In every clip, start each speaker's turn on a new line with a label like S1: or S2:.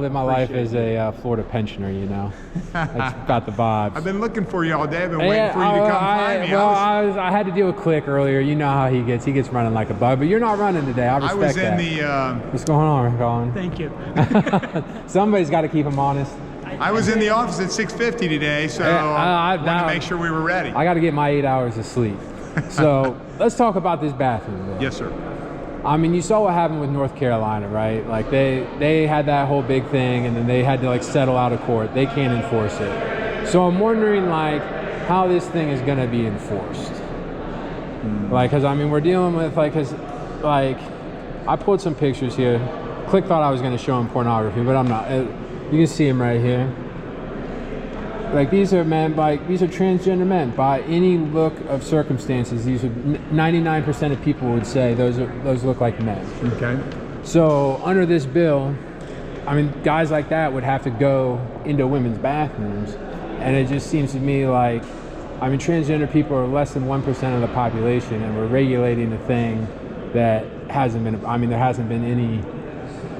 S1: live my life as a Florida pensioner, you know. That's about the vibes.
S2: I've been looking for you all day. I've been waiting for you to come find me.
S1: Well, I had to deal with Click earlier. You know how he gets. He gets running like a bug. But you're not running today. I respect that.
S2: I was in the...
S1: What's going on, Colin?
S3: Thank you.
S1: Somebody's got to keep him honest.
S2: I was in the office at 6:50 today, so I wanted to make sure we were ready.
S1: I got to get my 8 hours of sleep. So let's talk about this bathroom, though.
S2: Yes, sir.
S1: I mean, you saw what happened with North Carolina, right? Like they had that whole big thing, and then they had to like settle out of court. They can't enforce it. So I'm wondering like how this thing is going to be enforced. Like, cause I mean, we're dealing with like, cause like I pulled some pictures here. Click thought I was going to show him pornography, but I'm not. You can see him right here. Like these are men, these are transgender men. By any look of circumstances, these are 99% of people would say those look like men.
S2: Okay.
S1: So under this bill, I mean, guys like that would have to go into women's bathrooms, and it just seems to me like, I mean, transgender people are less than 1% of the population, and we're regulating a thing that hasn't been. I mean, there hasn't been any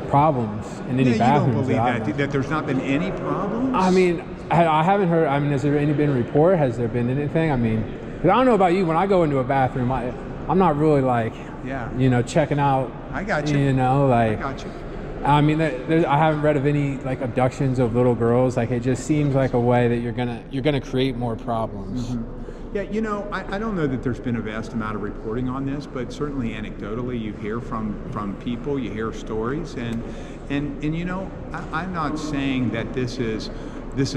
S1: problems in any bathrooms.
S2: You don't believe that there's not been any problems?
S1: I mean, I haven't heard. I mean, has there been a report? Has there been anything? I mean, 'cause I don't know about you. When I go into a bathroom, I'm not really like, you know, checking out.
S2: I got you.
S1: You know, like.
S2: I got you.
S1: I mean, I haven't read of any like abductions of little girls. Like, it just seems like a way that you're gonna create more problems.
S2: Mm-hmm. Yeah, you know, I don't know that there's been a vast amount of reporting on this, but certainly anecdotally you hear from people, you hear stories, and you know, I'm not saying that this is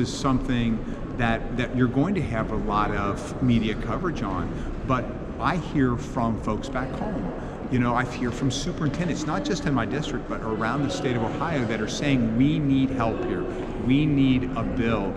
S2: something that you're going to have a lot of media coverage on, but I hear from folks back home. You know, I hear from superintendents, not just in my district, but around the state of Ohio, that are saying we need help here. We need a bill.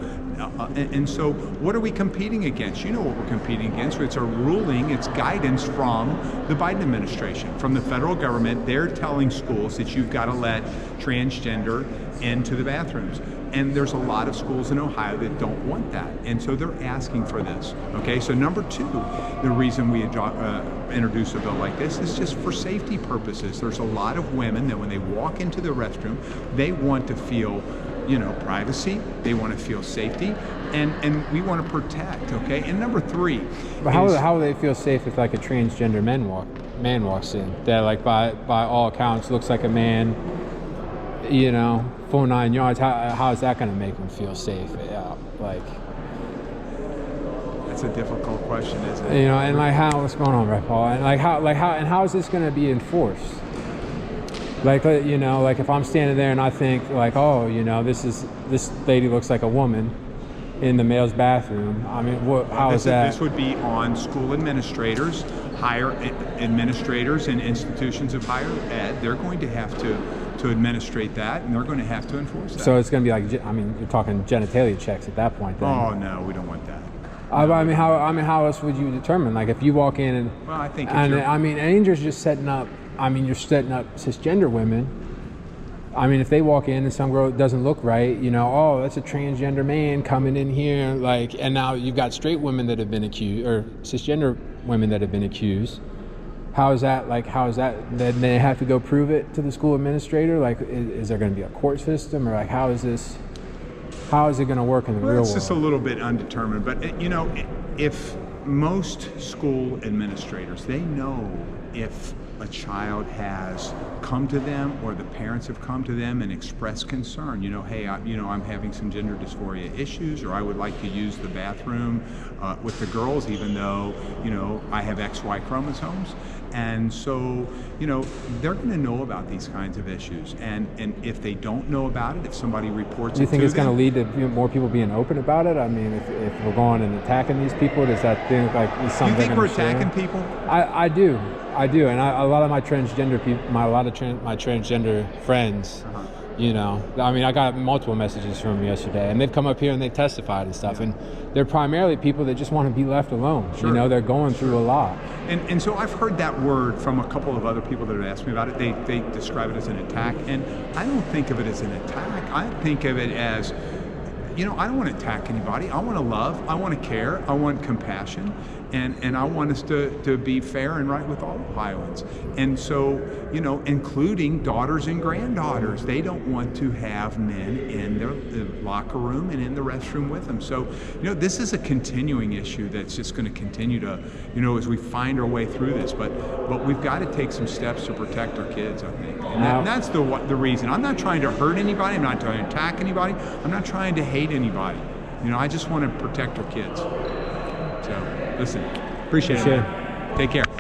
S2: And so what are we competing against? You know what we're competing against. It's a ruling, it's guidance from the Biden administration, from the federal government. They're telling schools that you've got to let transgender into the bathrooms. And there's a lot of schools in Ohio that don't want that. And so they're asking for this. Okay, so number two, the reason we introduce a bill like this is just for safety purposes. There's a lot of women that when they walk into the restroom, they want to feel, you know, privacy, they want to feel safety, and we want to protect, okay? And number three,
S1: but how will they feel safe if like a transgender man walks in that like by all accounts looks like a man, you know, full 9 yards? How is that going to make them feel safe? Yeah, like,
S2: that's a difficult question, isn't it?
S1: You know, and like what's going on, right, Paul? And how is this going to be enforced? Like, you know, like if I'm standing there and I think like, oh, you know, this lady looks like a woman in the male's bathroom. I mean, how is that?
S2: This would be on school administrators, higher administrators in institutions of higher ed. They're going to have to administrate that, and they're going to have to enforce that.
S1: So it's going to be like, I mean, you're talking genitalia checks at that point then.
S2: Oh no, we don't want that.
S1: I mean, how else would you determine? Like, if you walk in and,
S2: well, I think,
S1: I mean, Angel's just setting up. I mean, you're setting up cisgender women. I mean, if they walk in and some girl doesn't look right, you know, oh, that's a transgender man coming in here, like, and now you've got straight women that have been accused, or cisgender women that have been accused. How is that? Then they have to go prove it to the school administrator? Like, is there going to be a court system, or like, how is it going to work in the real world?
S2: It's just a little bit undetermined, but you know, if most school administrators, they know if a child has come to them or the parents have come to them and expressed concern, you know, hey, I'm having some gender dysphoria issues, or I would like to use the bathroom with the girls, even though, you know, I have XY chromosomes. And so, you know, they're going to know about these kinds of issues. And if they don't know about it, if somebody reports it to them...
S1: Do you think it's going to lead to more people being open about it? I mean, if we're going and attacking these people, does that think like is something?
S2: You think we're attacking people?
S1: I do, and a lot of my transgender people, my transgender friends, you know, I mean, I got multiple messages from them yesterday, and they've come up here and they've testified and stuff, and they're primarily people that just want to be left alone. Sure. You know, they're going through a lot.
S2: And so I've heard that word from a couple of other people that have asked me about it. They describe it as an attack, and I don't think of it as an attack. I think of it as, you know, I don't want to attack anybody. I want to love. I want to care. I want compassion. and I want us to be fair and right with all Ohioans. And so, you know, including daughters and granddaughters, they don't want to have men in the locker room and in the restroom with them. So, you know, this is a continuing issue that's just going to continue to, you know, as we find our way through this. But we've got to take some steps to protect our kids, I think. And that's the reason. I'm not trying to hurt anybody. I'm not trying to attack anybody. I'm not trying to hate anybody. You know, I just want to protect our kids. So, listen, appreciate it. Take care.